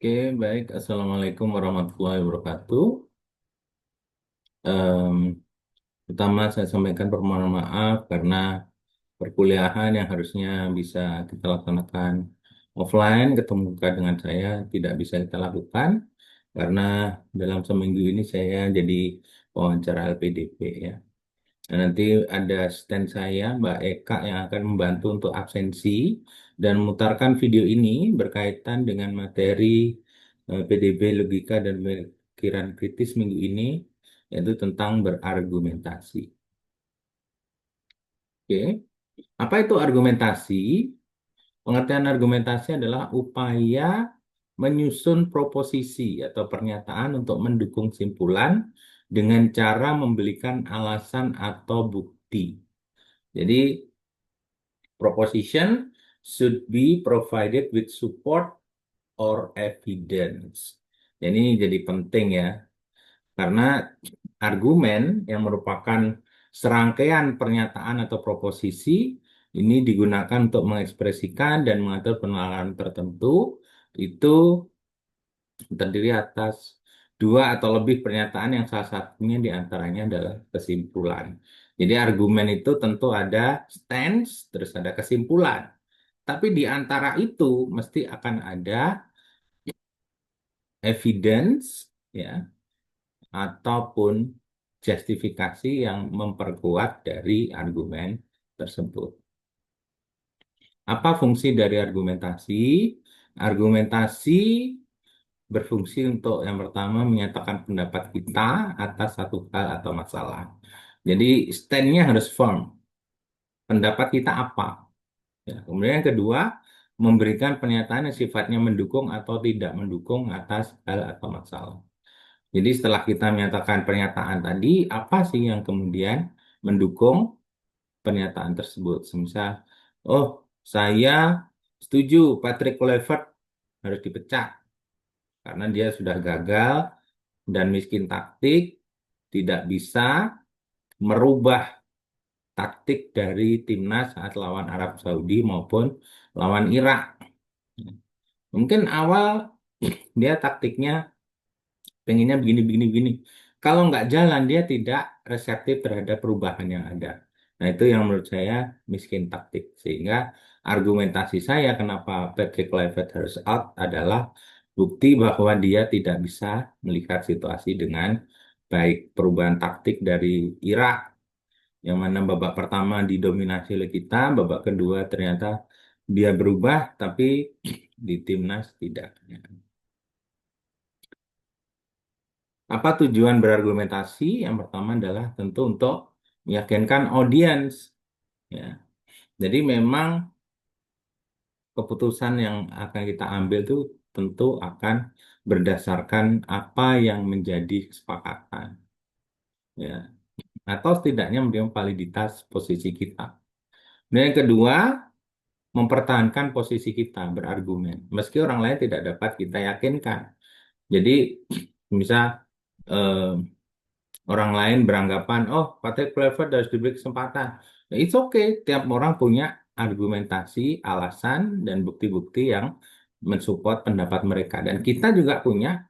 Oke, baik. Assalamualaikum warahmatullahi wabarakatuh. Em, Pertama, saya sampaikan permohonan maaf karena perkuliahan yang harusnya bisa kita laksanakan offline, ketemu muka dengan saya, tidak bisa kita lakukan karena dalam seminggu ini saya jadi wawancara LPDP ya. Nah, nanti ada asisten saya, Mbak Eka, yang akan membantu untuk absensi dan memutarkan video ini berkaitan dengan materi PDB Logika dan Pemikiran Kritis minggu ini, yaitu tentang berargumentasi. Oke, apa itu argumentasi? Pengertian argumentasi adalah upaya menyusun proposisi atau pernyataan untuk mendukung simpulan dengan cara memberikan alasan atau bukti. Jadi, proposition should be provided with support or evidence. Ini jadi penting ya, karena argumen yang merupakan serangkaian pernyataan atau proposisi ini digunakan untuk mengekspresikan dan mengatur penalaran tertentu itu terdiri atas dua atau lebih pernyataan yang salah satunya diantaranya adalah kesimpulan. Jadi argumen itu tentu ada stance, terus ada kesimpulan. Tapi di antara itu mesti akan ada evidence, ya, ataupun justifikasi yang memperkuat dari argumen tersebut. Apa fungsi dari argumentasi? Argumentasi berfungsi untuk yang pertama menyatakan pendapat kita atas satu hal atau masalah. Jadi stand-nya harus firm. Pendapat kita apa? Ya, kemudian yang kedua, memberikan pernyataan yang sifatnya mendukung atau tidak mendukung atas hal atau masalah. Jadi setelah kita menyatakan pernyataan tadi, apa sih yang kemudian mendukung pernyataan tersebut? Semisal, oh saya setuju Patrick Kluivert harus dipecat karena dia sudah gagal dan miskin taktik, tidak bisa merubah taktik dari timnas saat lawan Arab Saudi maupun lawan Irak. Mungkin awal dia taktiknya pengennya begini, begini, begini. Kalau nggak jalan, dia tidak reseptif terhadap perubahan yang ada. Nah, itu yang menurut saya miskin taktik. Sehingga argumentasi saya kenapa Patrick Kluivert harus out adalah bukti bahwa dia tidak bisa melihat situasi dengan baik. Perubahan taktik dari Irak, yang mana babak pertama didominasi oleh kita, babak kedua ternyata dia berubah, tapi di timnas tidak. Apa tujuan berargumentasi? Yang pertama adalah tentu untuk meyakinkan audiens. Ya. Jadi memang keputusan yang akan kita ambil itu tentu akan berdasarkan apa yang menjadi kesepakatan. Ya. Atau setidaknya memberikan validitas posisi kita. Dan yang kedua, mempertahankan posisi kita berargumen. Meski orang lain tidak dapat kita yakinkan. Jadi, misal eh, orang lain beranggapan, oh, Patrick Kluivert harus diberi kesempatan. Nah, it's okay. Tiap orang punya argumentasi, alasan, dan bukti-bukti yang mensupport pendapat mereka. Dan kita juga punya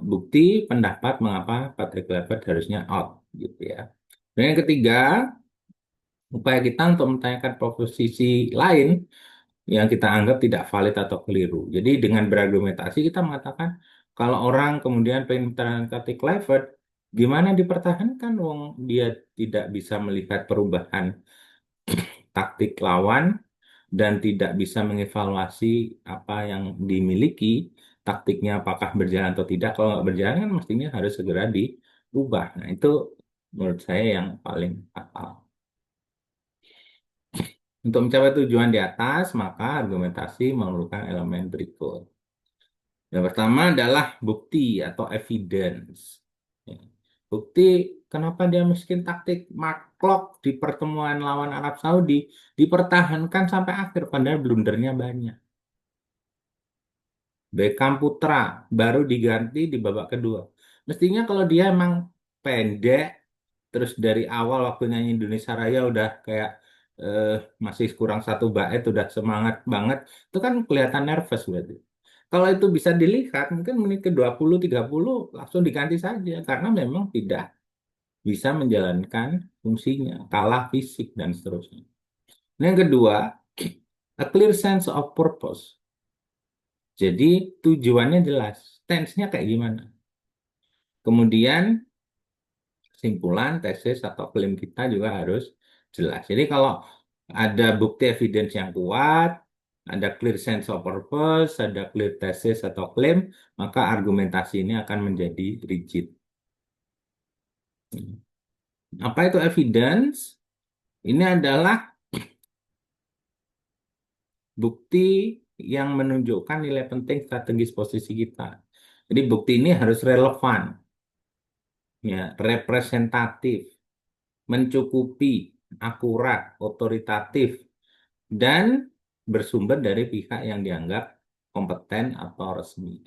bukti pendapat mengapa Patrick Kluivert harusnya out, gitu ya. Dan yang ketiga, upaya kita untuk menanyakan posisi lain yang kita anggap tidak valid atau keliru. Jadi dengan berargumentasi kita mengatakan kalau orang kemudian pengen mempertahankan Patrick Kluivert, gimana dipertahankan wong dia tidak bisa melihat perubahan taktik lawan dan tidak bisa mengevaluasi apa yang dimiliki, taktiknya apakah berjalan atau tidak. Kalau nggak berjalan kan mestinya harus segera diubah. Nah, itu menurut saya yang paling fatal. Untuk mencapai tujuan di atas, maka argumentasi memerlukan elemen berikut. Yang pertama adalah bukti atau evidence. Ya. Bukti kenapa dia miskin taktik Mark Klok di pertemuan lawan Arab Saudi dipertahankan sampai akhir padahal blundernya banyak. Beckham Putra baru diganti di babak kedua. Mestinya kalau dia emang pendek, terus dari awal waktu nyanyi Indonesia Raya udah kayak eh, masih kurang satu bait, udah semangat banget, itu kan kelihatan nervous berarti. Kalau itu bisa dilihat, mungkin menit ke 20, 30 langsung diganti saja. Karena memang tidak bisa menjalankan fungsinya, kalah fisik dan seterusnya. Nah, yang kedua, a clear sense of purpose. Jadi tujuannya jelas, tense-nya kayak gimana. Kemudian kesimpulan, tesis atau klaim kita juga harus jelas. Jadi kalau ada bukti evidence yang kuat, ada clear sense of purpose, ada clear tesis atau klaim, maka argumentasi ini akan menjadi rigid. Apa itu evidence? Ini adalah bukti yang menunjukkan nilai penting strategis posisi kita. Jadi bukti ini harus relevan, ya, representatif, mencukupi, akurat, otoritatif, dan bersumber dari pihak yang dianggap kompeten atau resmi.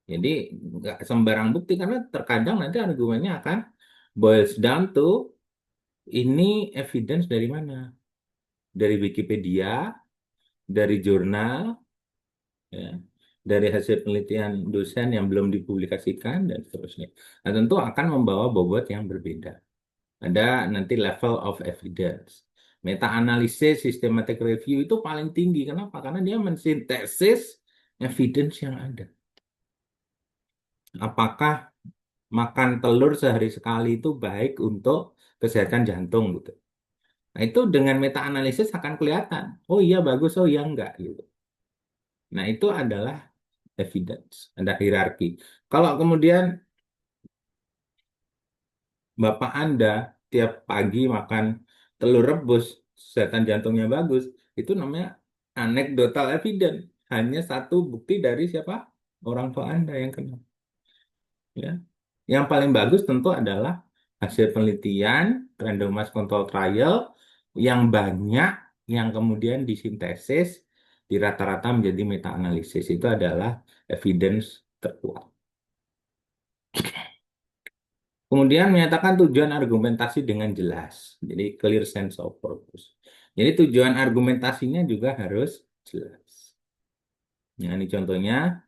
Jadi nggak sembarang bukti karena terkadang nanti argumennya akan boils down to ini evidence dari mana? Dari Wikipedia, dari jurnal, ya, dari hasil penelitian dosen yang belum dipublikasikan dan seterusnya. Nah, tentu akan membawa bobot yang berbeda. Ada nanti level of evidence. Meta-analisis, systematic review itu paling tinggi. Kenapa? Karena dia mensintesis evidence yang ada. Apakah makan telur sehari sekali itu baik untuk kesehatan jantung gitu. Nah, itu dengan meta-analisis akan kelihatan. Oh iya bagus, oh iya enggak gitu. Nah, itu adalah evidence, ada hierarki. Kalau kemudian Bapak Anda tiap pagi makan telur rebus, kesehatan jantungnya bagus, itu namanya anecdotal evidence. Hanya satu bukti dari siapa? Orang tua Anda yang kena. Ya. Yang paling bagus tentu adalah hasil penelitian, randomized control trial, yang banyak, yang kemudian disintesis, di rata-rata menjadi meta-analisis. Itu adalah evidence terkuat. Kemudian menyatakan tujuan argumentasi dengan jelas. Jadi clear sense of purpose. Jadi tujuan argumentasinya juga harus jelas. Nah, ini contohnya.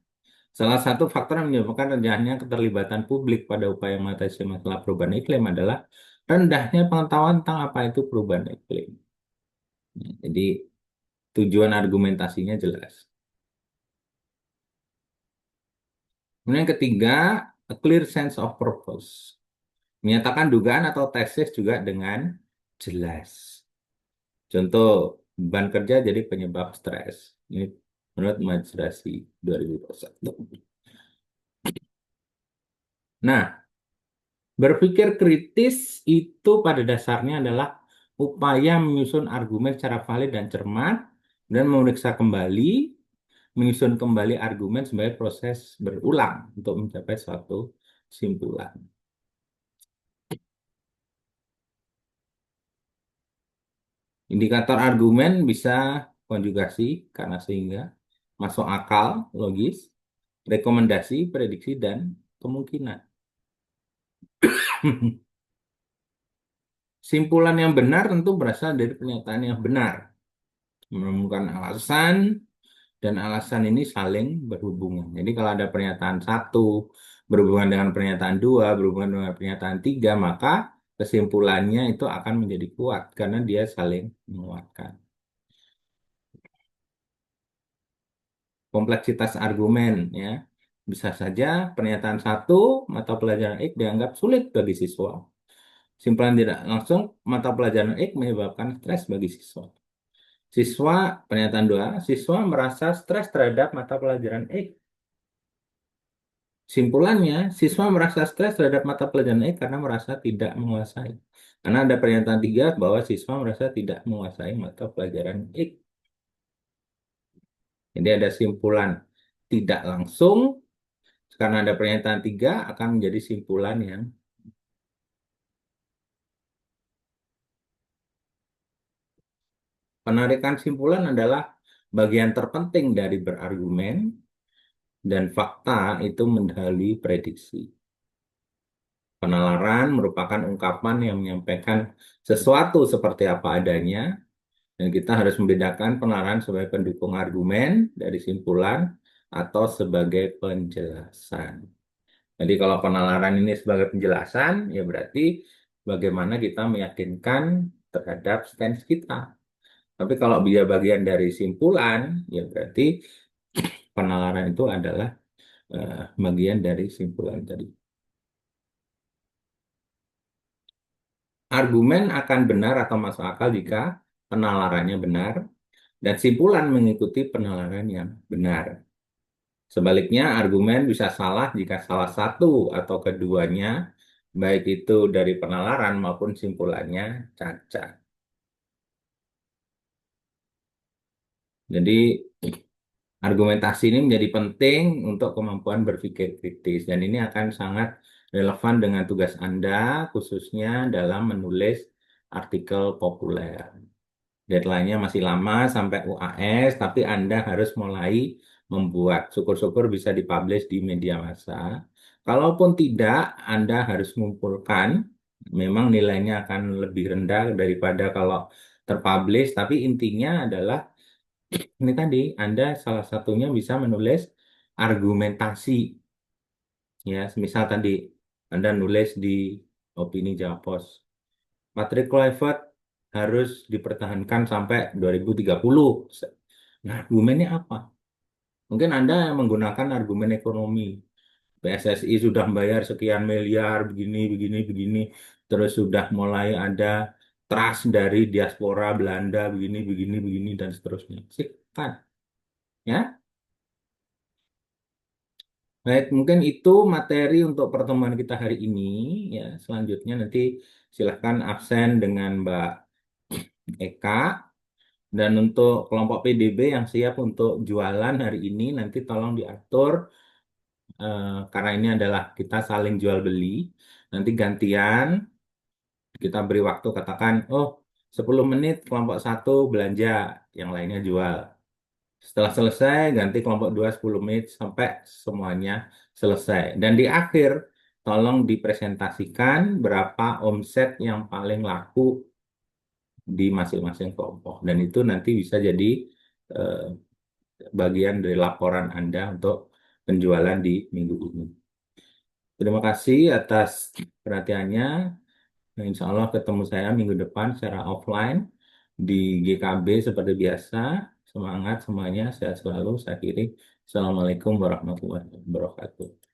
Salah satu faktor yang menyebabkan rendahnya keterlibatan publik pada upaya mengatasi masalah perubahan iklim adalah rendahnya pengetahuan tentang apa itu perubahan iklim. Nah, jadi tujuan argumentasinya jelas. Kemudian yang ketiga, a clear sense of purpose. Menyatakan dugaan atau tesis juga dengan jelas. Contoh, beban kerja jadi penyebab stres. Ini menurut Majestrasi 2021. Nah, berpikir kritis itu pada dasarnya adalah upaya menyusun argumen secara valid dan cermat dan memeriksa kembali, menyusun kembali argumen sebagai proses berulang untuk mencapai suatu kesimpulan. Indikator argumen bisa konjugasi karena sehingga masuk akal, logis, rekomendasi, prediksi, dan kemungkinan. Simpulan yang benar tentu berasal dari pernyataan yang benar. Menemukan alasan, dan alasan ini saling berhubungan. Jadi kalau ada pernyataan satu berhubungan dengan pernyataan dua, berhubungan dengan pernyataan tiga, maka kesimpulannya itu akan menjadi kuat karena dia saling menguatkan. Kompleksitas argumen, ya, bisa saja pernyataan satu mata pelajaran X dianggap sulit bagi siswa. Simpulan tidak langsung mata pelajaran X menyebabkan stres bagi siswa. Siswa, pernyataan dua, siswa merasa stres terhadap mata pelajaran X. Simpulannya, siswa merasa stres terhadap mata pelajaran X karena merasa tidak menguasai. Karena ada pernyataan tiga bahwa siswa merasa tidak menguasai mata pelajaran X. Jadi ada simpulan tidak langsung, karena ada pernyataan tiga akan menjadi simpulan yang penarikan simpulan adalah bagian terpenting dari berargumen dan fakta itu mendahului prediksi. Penalaran merupakan ungkapan yang menyampaikan sesuatu seperti apa adanya, dan kita harus membedakan penalaran sebagai pendukung argumen dari simpulan atau sebagai penjelasan. Jadi kalau penalaran ini sebagai penjelasan, ya berarti bagaimana kita meyakinkan terhadap stance kita. Tapi kalau dia bagian dari simpulan, ya berarti penalaran itu adalah bagian dari simpulan tadi. Argumen akan benar atau masuk akal jika penalarannya benar, dan simpulan mengikuti penalaran yang benar. Sebaliknya, argumen bisa salah jika salah satu atau keduanya, baik itu dari penalaran maupun simpulannya, cacat. Jadi, argumentasi ini menjadi penting untuk kemampuan berpikir kritis, dan ini akan sangat relevan dengan tugas Anda, khususnya dalam menulis artikel populer. Deadline-nya masih lama sampai UAS, tapi Anda harus mulai membuat. Syukur-syukur bisa dipublish di media massa. Kalaupun tidak, Anda harus mengumpulkan. Memang nilainya akan lebih rendah daripada kalau terpublish, tapi intinya adalah ini tadi, Anda salah satunya bisa menulis argumentasi. Ya, misal tadi Anda nulis di Opini Japos. Patrick Kluivert harus dipertahankan sampai 2030. Nah, argumennya apa? Mungkin Anda menggunakan argumen ekonomi. PSSI sudah membayar sekian miliar, begini, begini, begini. Terus sudah mulai ada trust dari diaspora Belanda, begini, begini, begini, dan seterusnya. Sip, kan? Ya, baik, mungkin itu materi untuk pertemuan kita hari ini. Ya, selanjutnya nanti silahkan absen dengan Mbak Eka. Dan untuk kelompok PDB yang siap untuk jualan hari ini, nanti tolong diatur, karena ini adalah kita saling jual beli. Nanti gantian, kita beri waktu katakan, oh 10 menit kelompok satu belanja, yang lainnya jual. Setelah selesai, ganti kelompok 2 10 menit sampai semuanya selesai. Dan di akhir, tolong dipresentasikan berapa omset yang paling laku di masing-masing kelompok. Dan itu nanti bisa jadi eh, bagian dari laporan Anda untuk penjualan di minggu ini. Terima kasih atas perhatiannya. Nah, insya Allah ketemu saya minggu depan secara offline di GKB seperti biasa. Semangat semuanya, sehat selalu. Saya kiri. Assalamualaikum warahmatullahi wabarakatuh.